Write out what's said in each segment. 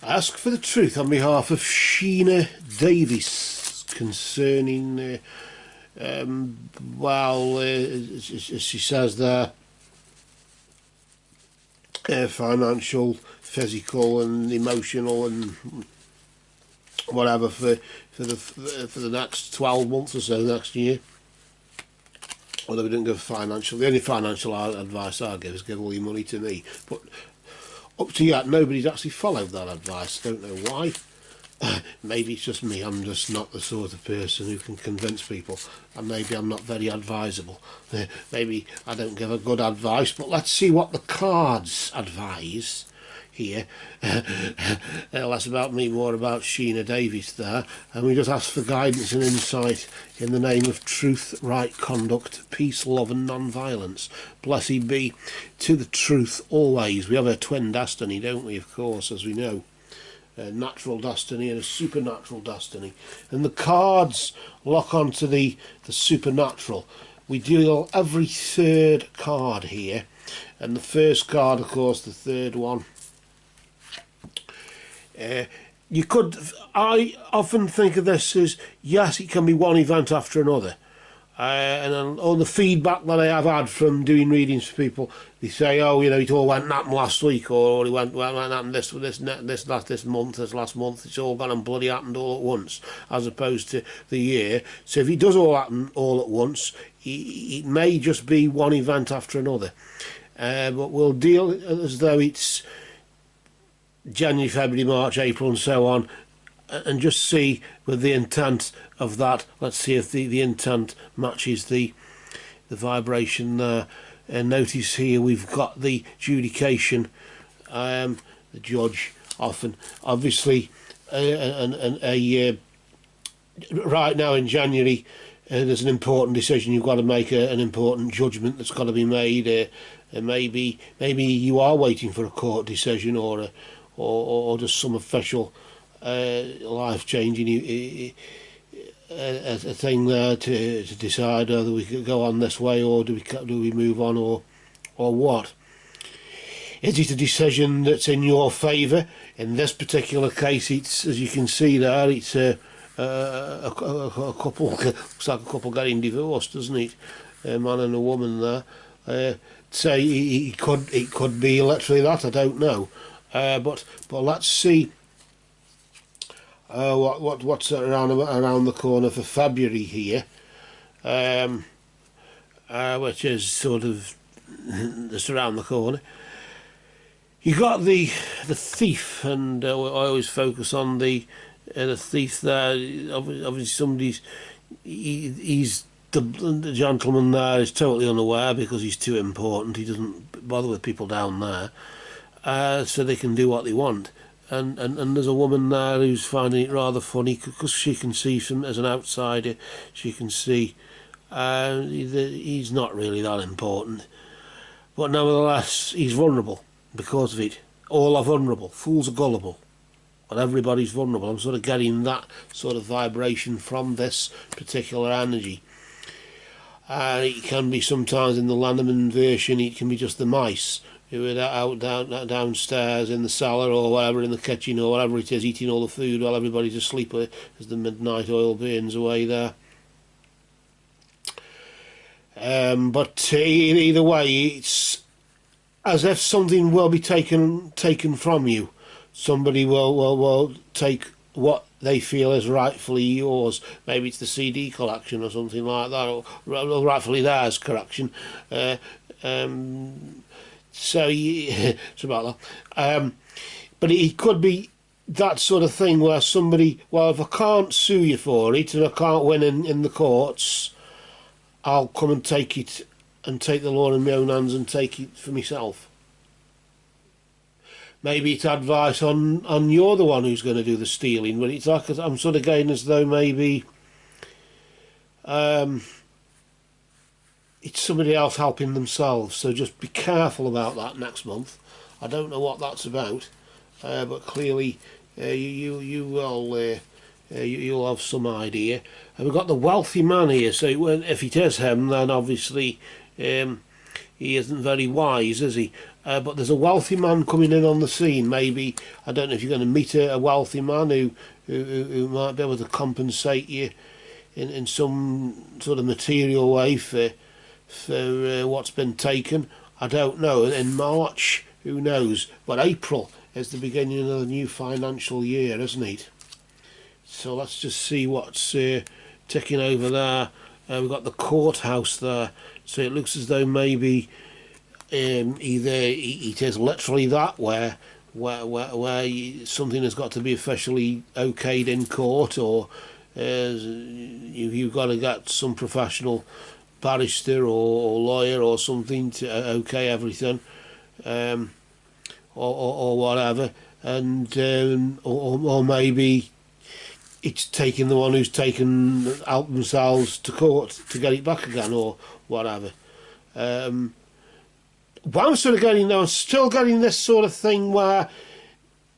I ask for the truth on behalf of Sheena Davis concerning, as she says there, financial, physical, and emotional, and whatever for the next 12 months or so next year. Although we didn't give financial, the only financial advice I give is give all your money to me. But up to yet, nobody's actually followed that advice. Don't know why. Maybe it's just me. I'm just not the sort of person who can convince people, and maybe I'm not very advisable. Maybe I don't give a good advice. But let's see what the cards advise here. Less about me, more about Sheena Davis there, and we just ask for guidance and insight in the name of truth, right conduct, peace, love and non-violence. Blessed be to the truth always. We have a twin destiny, don't we, of course, as we know. A natural destiny and a supernatural destiny, and the cards lock onto the supernatural. We deal every third card here, and the first card, of course, the third one. I often think of this as, yes, it can be one event after another. And all the feedback that I have had from doing readings for people, they say, oh, you know, it all went happened last week, or it went happened this month, this last month, it's all gone and bloody happened all at once, as opposed to the year. So if it does all happen all at once, it may just be one event after another. But we'll deal as though it's January, February, March, April and so on, and just see with the intent of that. Let's see if the intent matches the vibration there. And notice here we've got the adjudication, the judge often, obviously, right now in January there's an important decision. You've got to make an important judgment that's got to be made. And maybe you are waiting for a court decision or just some official life-changing a thing there to decide whether we could go on this way, or do we move on, or what. Is it a decision that's in your favour? In this particular case, it's, as you can see there, it's a couple, looks like a couple getting divorced, doesn't it? A man and a woman there. Say it could be literally that, I don't know. But let's see what's around the corner for February here, which is sort of just around the corner. You got the thief, and I always focus on the thief there. Obviously, he's the gentleman there is totally unaware because he's too important. He doesn't bother with people down there. So they can do what they want, and there's a woman there who's finding it rather funny because she can see from, as an outsider, she can see he's not really that important, but nevertheless he's vulnerable because of it. All are vulnerable, fools are gullible, and everybody's vulnerable. I'm sort of getting that sort of vibration from this particular energy. It can be sometimes in the Landerman version, it can be just the mice who are out downstairs in the cellar or whatever, in the kitchen or whatever it is, eating all the food while everybody's asleep as the midnight oil burns away there. But either way, it's as if something will be taken from you. Somebody will take what they feel is rightfully yours. Maybe it's the CD collection or something like that, or rightfully theirs collection. So it's about that. But it could be that sort of thing where somebody, well, if I can't sue you for it and I can't win in the courts, I'll come and take it and take the law in my own hands and take it for myself. Maybe it's advice on you're the one who's going to do the stealing, but it's like I'm sort of getting as though maybe it's somebody else helping themselves, so just be careful about that next month. I don't know what that's about, but clearly you'll have some idea. And we've got the wealthy man here, so if it is him, then obviously he isn't very wise, is he? but there's a wealthy man coming in on the scene. Maybe, I don't know if you're going to meet a wealthy man who might be able to compensate you in some sort of material way for what's been taken. I don't know. In March, who knows? But April is the beginning of the new financial year, isn't it? So let's just see what's ticking over there. We've got the courthouse there. So it looks as though maybe either it is literally that where something has got to be officially okayed in court, or you've got to get some professional barrister or lawyer or something to okay everything, or whatever, and or maybe it's taking the one who's taken out themselves to court to get it back again, or whatever. But I'm sort of getting now, I'm still getting this sort of thing where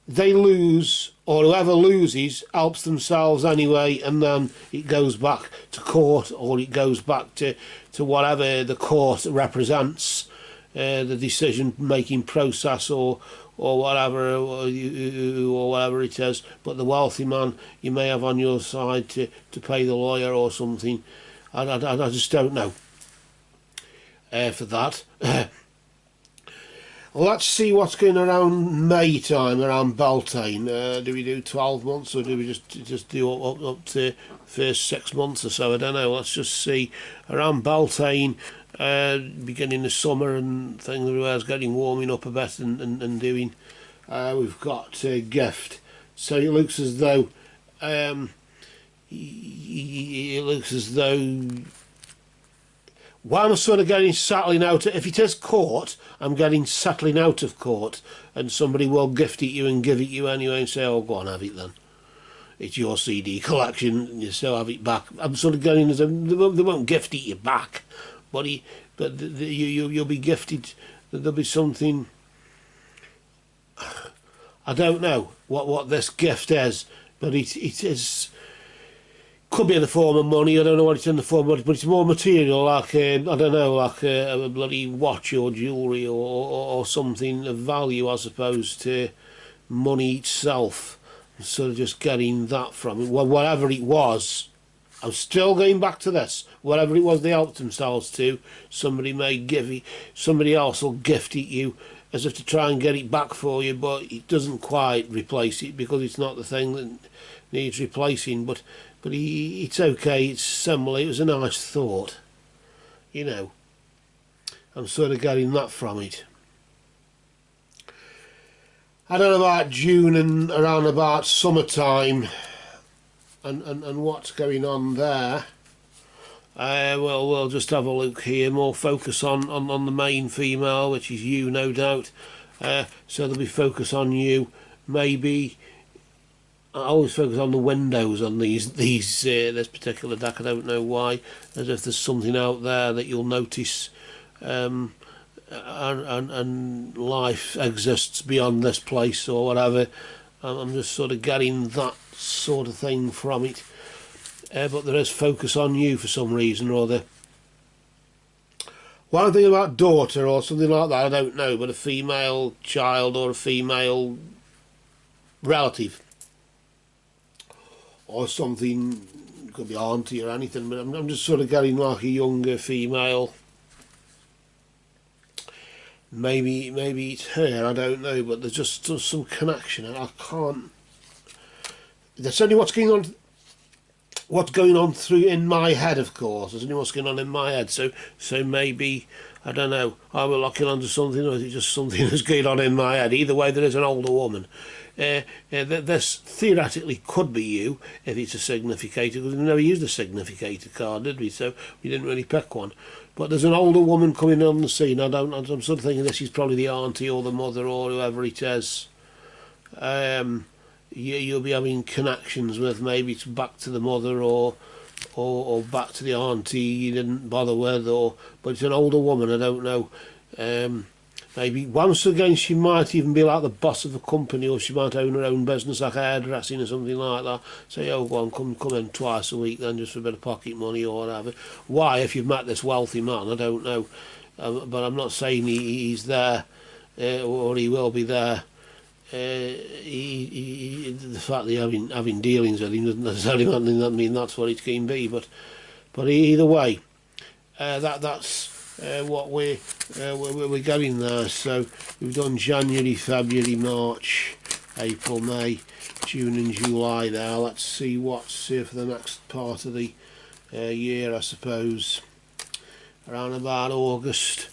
they lose, or whoever loses helps themselves anyway, and then it goes back to court, or it goes back to whatever the court represents, the decision making process, or whatever, or whatever it is. But the wealthy man you may have on your side to pay the lawyer or something. I just don't know for that. Let's see what's going around May time, around Beltane. Do we do 12 months, or do we just do up to first 6 months or so? I don't know. Let's just see. Around Beltane, beginning of summer and things, everywhere's getting warming up a bit and doing. We've got Gift. So it looks as though well, I'm sort of getting settling out. If it is court, I'm getting settling out of court, and somebody will gift it you and give it you anyway and say, oh, go on, have it then. It's your CD collection, and you still have it back. I'm sort of getting, they won't gift it you back, but you'll be gifted. There'll be something, I don't know what this gift is, but it is. Could be in the form of money. I don't know what it's in the form of, but it's more material, like I don't know, like a bloody watch or jewellery or something of value as opposed to money itself. I'm sort of just getting that from it. Well, whatever it was, I'm still going back to this. Whatever it was they helped themselves to, somebody may give it, somebody else will gift it you as if to try and get it back for you, but it doesn't quite replace it because it's not the thing that needs replacing. But it's okay, it's similar, it was a nice thought, you know. I'm sort of getting that from it. I don't know about June and around about summertime and what's going on there. Well, we'll just have a look here, more focus on the main female, which is you, no doubt. So there'll be focus on you, maybe. I always focus on the windows on this particular deck. I don't know why, as if there's something out there that you'll notice, and life exists beyond this place or whatever. I'm just sort of getting that sort of thing from it. But there is focus on you for some reason or other. One thing about daughter or something like that, I don't know, but a female child or a female relative. Or something, could be auntie or anything, but I'm just sort of getting like a younger female. Maybe it's her, I don't know, but there's just some connection, and I can't. That's only what's going on through in my head, of course. There's only what's going on in my head. So maybe, I don't know, I'm locking onto something, or is it just something that's going on in my head? Either way, there is an older woman. This theoretically could be you if it's a significator, because we never used a significator card, did we? So we didn't really pick one. But there's an older woman coming on the scene. I'm sort of thinking this is probably the auntie or the mother or whoever it is. You'll be having connections with, maybe it's back to the mother or back to the auntie you didn't bother with, but it's an older woman. I don't know. Maybe once again she might even be like the boss of a company, or she might own her own business like hairdressing or something like that. Say, oh, go on, come in twice a week then, just for a bit of pocket money or whatever. Why, if you've met this wealthy man, I don't know. But I'm not saying he's there or he will be there. The fact that you're having dealings with him doesn't necessarily mean that's what it can be, but either way, that's what we're going there. So we've done January, February, March, April, May, June and July there. Let's see what's here for the next part of the year, I suppose, around about August.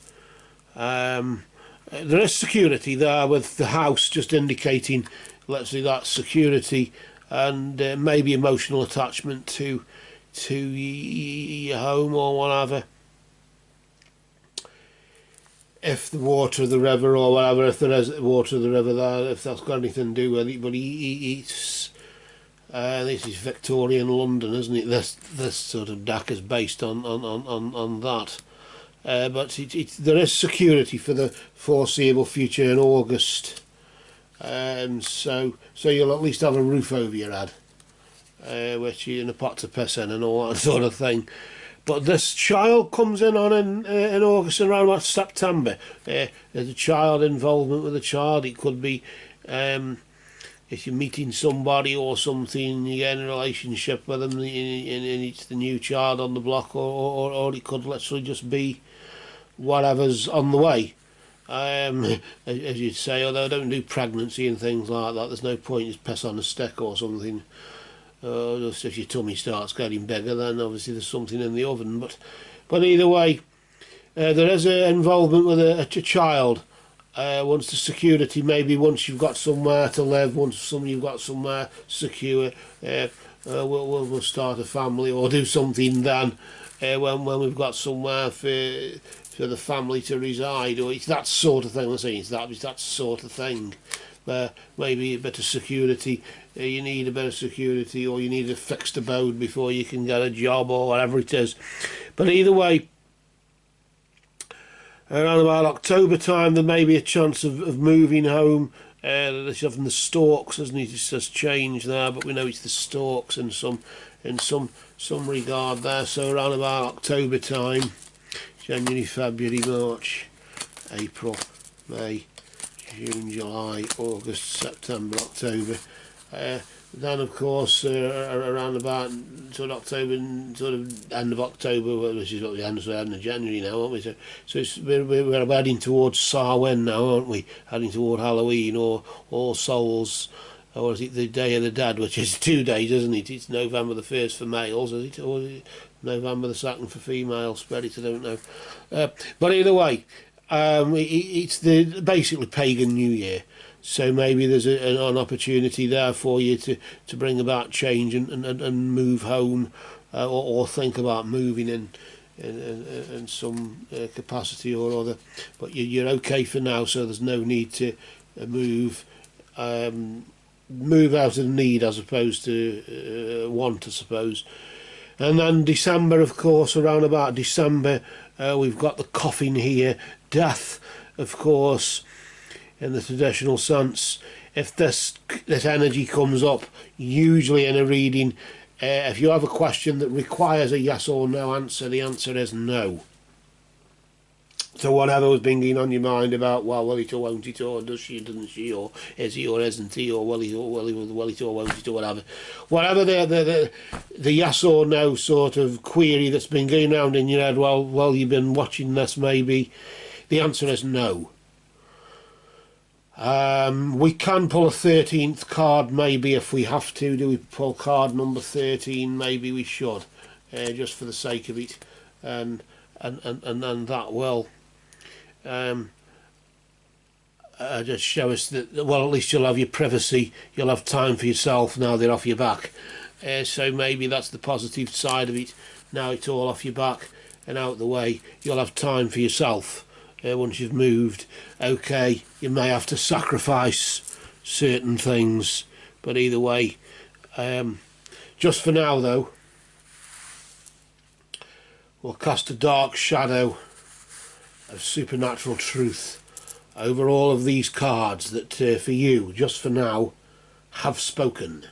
There is security there with the house, just indicating, let's say, that security and maybe emotional attachment to your home or whatever. If the water of the river or whatever, if there is water of the river there, if that's got anything to do with it, but it's this is Victorian London, isn't it? This sort of deck is based on that. But there is security for the foreseeable future in August, so you'll at least have a roof over your head, which you're in a pot to piss in and all that sort of thing. But this child comes in August and around about September. There's a child involvement with a child. It could be if you're meeting somebody or something, you get in a relationship with them, and it's the new child on the block, or it could literally just be whatever's on the way. As you'd say, although I don't do pregnancy and things like that, there's no point just piss on a stick or something. Just if your tummy starts getting bigger, then obviously there's something in the oven. But either way, there is an involvement with a child. Once the security, maybe once you've got somewhere to live, once you've got somewhere secure, we'll start a family or do something then. When we've got somewhere for the family to reside, or it's that sort of thing. I'm saying it's that sort of thing. Maybe a bit of security. You need a bit of security, or you need a fixed abode before you can get a job, or whatever it is. But either way, around about October time, there may be a chance of moving home. There's having the stalks, isn't it? It says change there, but we know it's the stalks in some regard there. So around about October time, January, February, March, April, May, June, July, August, September, October. Then of course around about sort of October, sort of end of October, which is what the end of January now, aren't we? So we're heading towards Samhain now, aren't we? Heading toward Halloween or All Souls, or is it the Day of the Dead, which is 2 days, isn't it? It's November the 1st for males, is it? Or is it November the 2nd for females? Spirit, I don't know. But either way, it's the basically pagan New Year. So maybe there's an opportunity there for you to bring about change and move home, or think about moving in some capacity or other. But you're okay for now, so there's no need to move out of need as opposed to want, I suppose. And then December, of course, around about December, we've got the coffin here, death, of course. In the traditional sense, if this energy comes up, usually in a reading, if you have a question that requires a yes or no answer, the answer is no. So whatever was bringing on your mind about, well, will it or won't it, or does she, doesn't she, or is he or isn't he, or will it or won't it, or whatever the yes or no sort of query that's been going around in your head, well, you've been watching this, maybe, the answer is no. We can pull a 13th card, maybe, if we have to. Do we pull card number 13? Maybe we should, just for the sake of it, and that will just show us that, well, at least you'll have your privacy, you'll have time for yourself now they're off your back. So maybe that's the positive side of it. Now it's all off your back and out the way, you'll have time for yourself. Once you've moved, okay, you may have to sacrifice certain things, but either way, just for now though, we'll cast a dark shadow of supernatural truth over all of these cards that for you, just for now, have spoken.